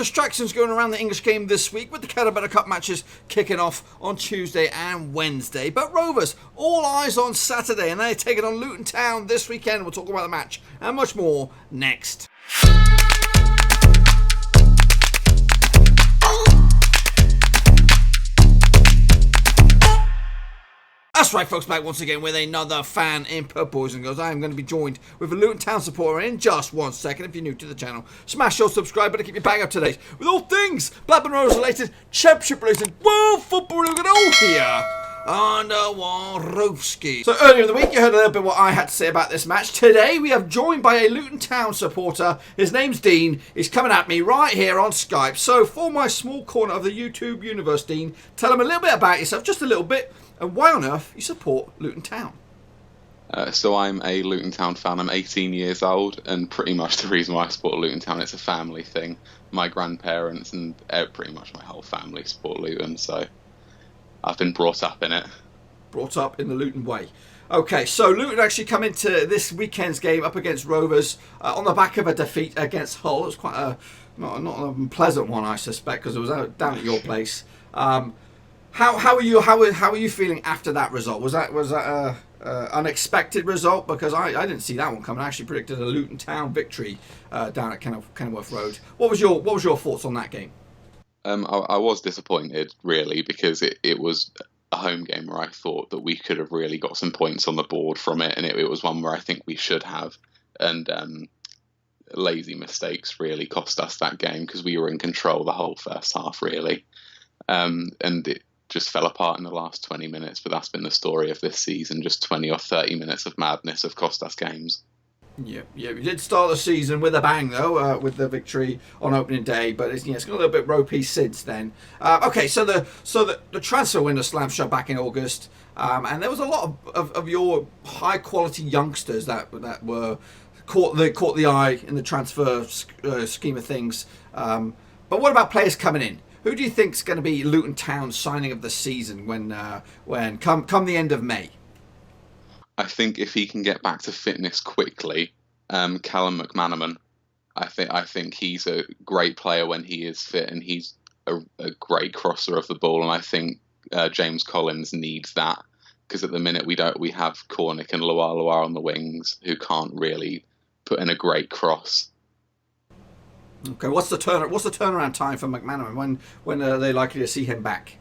distractions going around the English game this week with the Caterpillar Cup matches kicking off on Tuesday and Wednesday. But Rovers, all eyes on Saturday, and they're taking on Luton Town this weekend. We'll talk about the match and much more next. That's right, folks, back once again with another Fan Input, boys and girls. I am going to be joined with a Luton Town supporter in just 1 second. If you're new to the channel, smash your subscribe button to keep you bang up to date with all things Blackburn Rovers related, Championship related, world football related, all here under Warowski. So earlier in the week, you heard a little bit what I had to say about this match. Today, we have joined by a Luton Town supporter. His name's Dean. He's coming at me right here on Skype. So for my small corner of the YouTube universe, Dean, tell him a little bit about yourself, just a little bit, and why on earth you support Luton Town. So I'm a Luton Town fan. I'm 18 years old, and pretty much the reason why I support Luton Town, it's a family thing. My grandparents and pretty much my whole family support Luton, so I've been brought up in it. Brought up in the Luton way. Okay, so Luton actually come into this weekend's game up against Rovers on the back of a defeat against Hull. It was quite a not a pleasant one, I suspect, because it was down at your place. How are you feeling after that result? Was that a unexpected result? Because I didn't see that one coming. I actually predicted a Luton Town victory down at Kenilworth Road. What was your thoughts on that game? I was disappointed, really, because it was a home game where I thought that we could have really got some points on the board from it, and it was one where I think we should have. And lazy mistakes really cost us that game because we were in control the whole first half, really. And it just fell apart in the last 20 minutes, but that's been the story of this season. Just 20 or 30 minutes of madness have cost us games. Yeah, we did start the season with a bang, though, with the victory on opening day, but it's got a little bit ropey since then. Okay, so the transfer window slammed shut back in August, and there was a lot of your high-quality youngsters that were caught the eye in the transfer scheme of things. But what about players coming in? Who do you think is going to be Luton Town's signing of the season when come the end of May? I think if he can get back to fitness quickly, Callum McManaman. I think he's a great player when he is fit, and he's a great crosser of the ball. And I think James Collins needs that, because at the minute we have Cornick and Loire on the wings who can't really put in a great cross. Okay, what's the turnaround time for McManaman? When are they likely to see him back?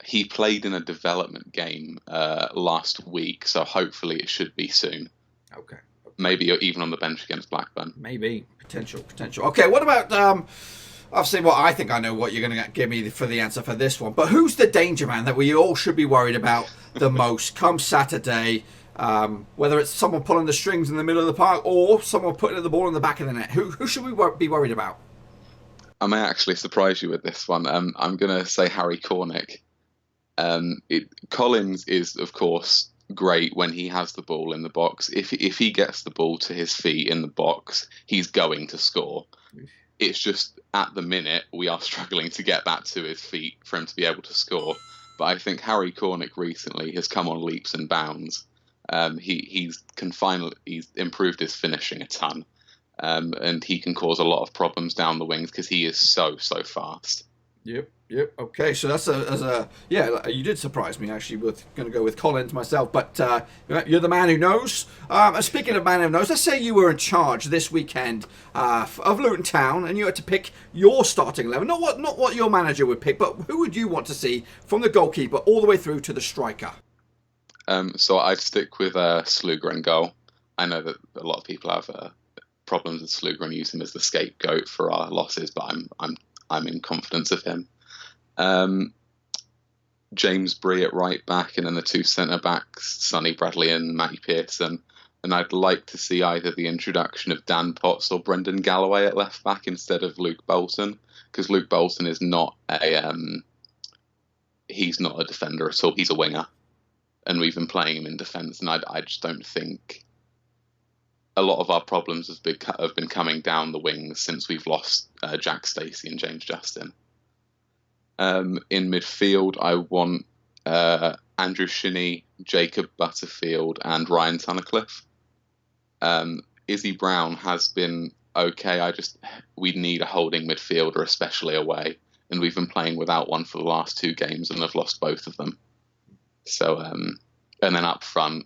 He played in a development game last week, so hopefully it should be soon. Okay. Maybe even on the bench against Blackburn. Maybe. Potential. Okay, what about... obviously, I think I know what you're going to give me for the answer for this one, but who's the danger man that we all should be worried about the most come Saturday? Whether it's someone pulling the strings in the middle of the park or someone putting the ball in the back of the net. Who should we be worried about? I may actually surprise you with this one. I'm going to say Harry Cornick. Collins is, of course, great when he has the ball in the box. If he gets the ball to his feet in the box, he's going to score. It's just at the minute we are struggling to get that to his feet for him to be able to score. But I think Harry Cornick recently has come on leaps and bounds. He's improved his finishing a ton, and he can cause a lot of problems down the wings because he is so fast. Yep. Okay, so that's you did surprise me actually. With going to go with Collins myself, but you're the man who knows. And speaking of man who knows, let's say you were in charge this weekend of Luton Town, and you had to pick your starting 11. Not what your manager would pick, but who would you want to see from the goalkeeper all the way through to the striker? So I'd stick with Sluger in goal. I know that a lot of people have problems with Sluger and use him as the scapegoat for our losses, but I'm in confidence of him. James Bree at right back, and then the two centre backs, Sonny Bradley and Matty Pearson. And I'd like to see either the introduction of Dan Potts or Brendan Galloway at left back instead of Luke Bolton, because Luke Bolton is not he's not a defender at all. He's a winger, and we've been playing him in defence, and I just don't think a lot of our problems have been coming down the wings since we've lost Jack Stacey and James Justin. In midfield, I want Andrew Shinney, Jacob Butterfield, and Ryan Tunnicliffe. Izzy Brown has been okay, we need a holding midfielder, especially away, and we've been playing without one for the last 2 games and have lost both of them. So, and then up front,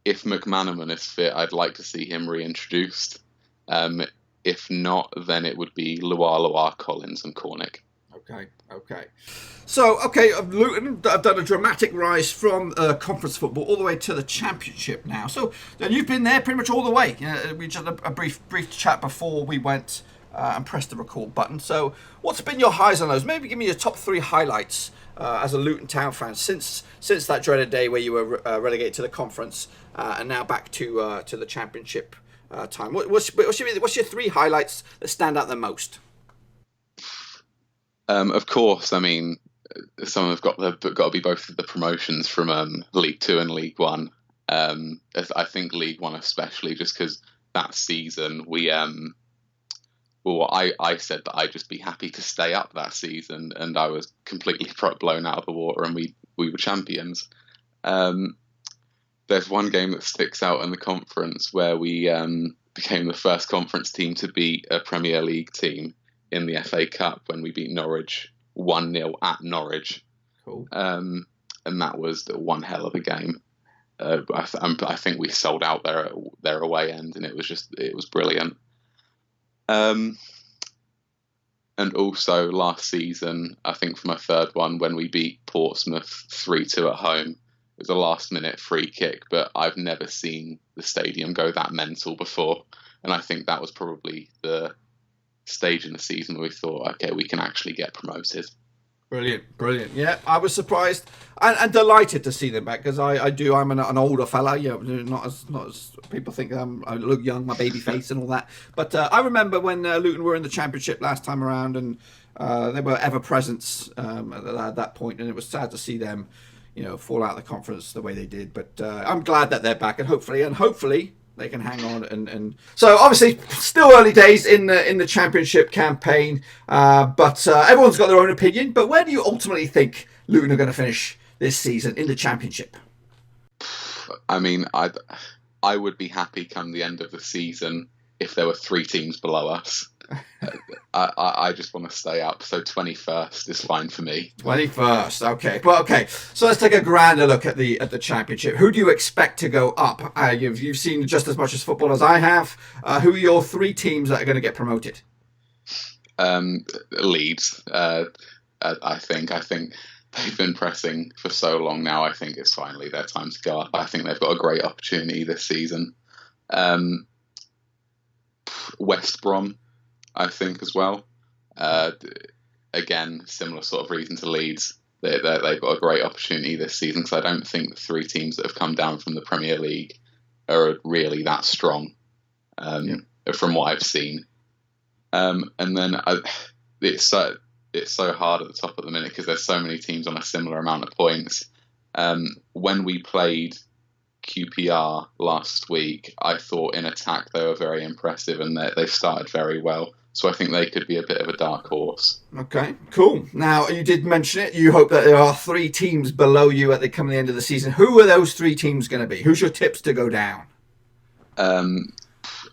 if McManaman is fit, I'd like to see him reintroduced. If not, then it would be Luar, Collins, and Cornick. Okay. So, Luton have done a dramatic rise from conference football all the way to the Championship now. So, and you've been there pretty much all the way. We just had a brief chat before we went and pressed the record button. So, what's been your highs and lows? Maybe give me your top 3 highlights as a Luton Town fan since that dreaded day where you were relegated to the conference and now back to the Championship time. What's your 3 highlights that stand out the most? Of course, I mean, some have got to be both of the promotions from League 2 and League 1. I think League 1 especially, just because that season I said that I'd just be happy to stay up that season, and I was completely blown out of the water, and we were champions. There's one game that sticks out in the conference where we became the first conference team to beat a Premier League team in the FA Cup when we beat Norwich 1-0 at Norwich. Cool. And that was one hell of a game. I think we sold out their away end, and it was brilliant. And also last season, I think for my third one, when we beat Portsmouth 3-2 at home, it was a last-minute free kick, but I've never seen the stadium go that mental before. And I think that was probably the stage in the season where we thought, okay, we can actually get promoted. Brilliant. Yeah, I was surprised and delighted to see them back, because I'm an older fella, not as people think I look young, my baby face and all that. But I remember when Luton were in the Championship last time around, and they were ever present at that point, and it was sad to see them, fall out of the conference the way they did. But I'm glad that they're back, and hopefully they can hang on. And so obviously still early days in the Championship campaign, but everyone's got their own opinion. But where do you ultimately think Luton are going to finish this season in the Championship? I mean, I would be happy come the end of the season if there were 3 teams below us. I just want to stay up, so 21st is fine for me. 21st, okay. Well, okay. So let's take a grander look at the Championship. Who do you expect to go up? You've seen just as much as football as I have. Who are your 3 teams that are going to get promoted? Leeds. I think they've been pressing for so long now. I think it's finally their time to go up. I think they've got a great opportunity this season. West Brom, I think, as well. Again, similar sort of reason to Leeds. They've got a great opportunity this season, because I don't think the 3 teams that have come down from the Premier League are really that strong from what I've seen. And then it's so hard at the top at the minute because there's so many teams on a similar amount of points. When we played QPR last week, I thought in attack they were very impressive, and they started very well. So I think they could be a bit of a dark horse. Okay, cool. Now, you did mention it. You hope that there are 3 teams below you at the end of the season. Who are those 3 teams going to be? Who's your tips to go down?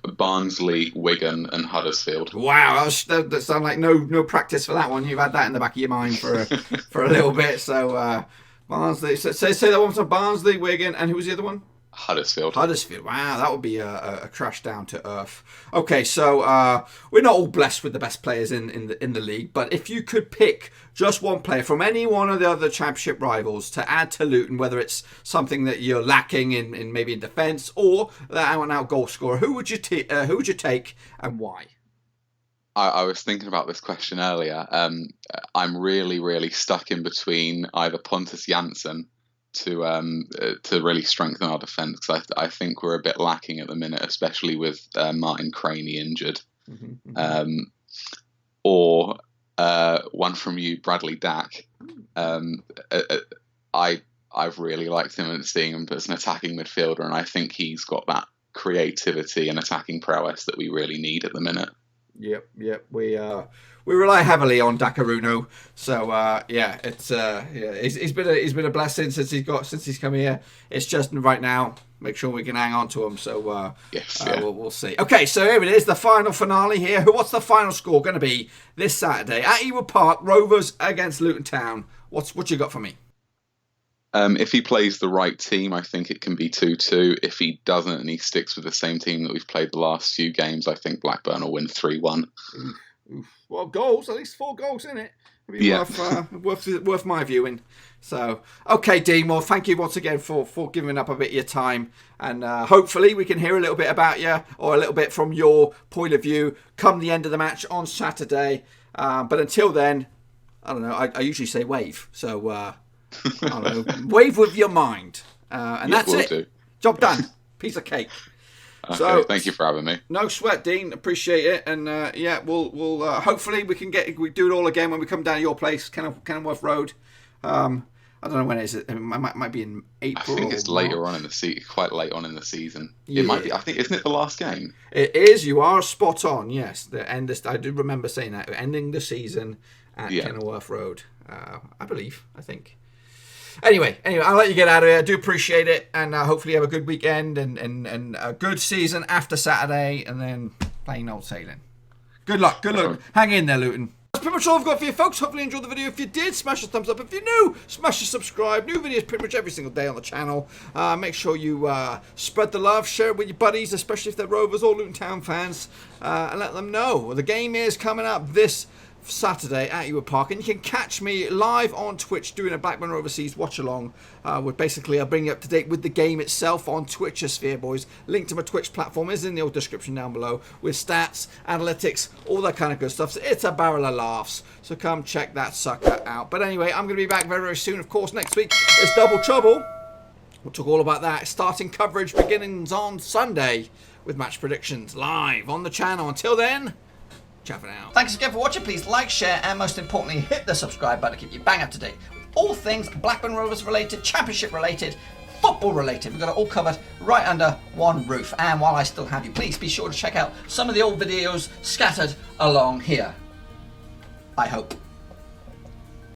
Barnsley, Wigan, and Huddersfield. Wow, that sounds like no practice for that one. You've had that in the back of your mind for a little bit. So Barnsley. So say that one time. Barnsley, Wigan, and who was the other one? Huddersfield. Wow, that would be a crash down to earth. Okay, so we're not all blessed with the best players in the league, but if you could pick just one player from any one of the other Championship rivals to add to Luton, whether it's something that you're lacking in maybe in defence or that out-and-out goal scorer, who would you take and why? I was thinking about this question earlier. I'm really, really stuck in between either Pontus Jansson to really strengthen our defence, because I think we're a bit lacking at the minute, especially with Martin Craney injured. Mm-hmm. Or one from you, Bradley Dack. I've really liked him and seeing him as an attacking midfielder, and I think he's got that creativity and attacking prowess that we really need at the minute. Yep. We rely heavily on Dakaruno, so he's been a blessing since he's come here. It's just right now make sure we can hang on to them. So yes, we'll see. Okay, so here it is, the final finale here. What's the final score going to be this Saturday at Ewood Park? Rovers against Luton Town. What you got for me? If he plays the right team, I think it can be 2-2. If he doesn't and he sticks with the same team that we've played the last few games, I think Blackburn will win 3-1. Well, goals, at least 4 goals in it. Worth my viewing. So, okay, Dean, well, thank you once again for giving up a bit of your time. And hopefully we can hear a little bit about you, or a little bit from your point of view, come the end of the match on Saturday. But until then, I don't know, I usually say wave. So, I don't know, wave with your mind. And that's it. Do. Job done. Piece of cake. Okay, So, thank you for having me. No sweat, Dean. Appreciate it, and we'll hopefully we do it all again when we come down to your place, Kenilworth Road. I don't know when it is. It might be in April. I think it's later on in the season, quite late on in the season. Yeah. It might be. I think, isn't it the last game? It is. You are spot on. Yes, the end. I do remember saying that, ending the season at Kenilworth Road. I believe. I think. Anyway, I'll let you get out of here. I do appreciate it, and hopefully you have a good weekend and a good season after Saturday, and then plain old sailing. Good luck. Hang in there, Luton. That's pretty much all I've got for you, folks. Hopefully you enjoyed the video. If you did, smash the thumbs up. If you're new, smash the subscribe. New videos pretty much every single day on the channel. Make sure you spread the love, share it with your buddies, especially if they're Rovers or Luton Town fans, and let them know. The game is coming up this Saturday at Ewood Park, and you can catch me live on Twitch doing a Blackburn Rovers watch along. Basically I'll bring you up to date with the game itself on Twitchosphere, boys. Link to my Twitch platform is in the old description down below, with stats, analytics, all that kind of good stuff. So it's a barrel of laughs, so come check that sucker out. But anyway, I'm going to be back very, very soon. Of course, next week it's Double Trouble. We'll talk all about that. Starting coverage begins on Sunday with match predictions live on the channel. Until then, ciao for now. Thanks again for watching. Please like, share, and most importantly, hit the subscribe button to keep you bang up to date with all things Blackburn Rovers related, Championship related, football related. We've got it all covered right under one roof. And while I still have you, please be sure to check out some of the old videos scattered along here. I hope.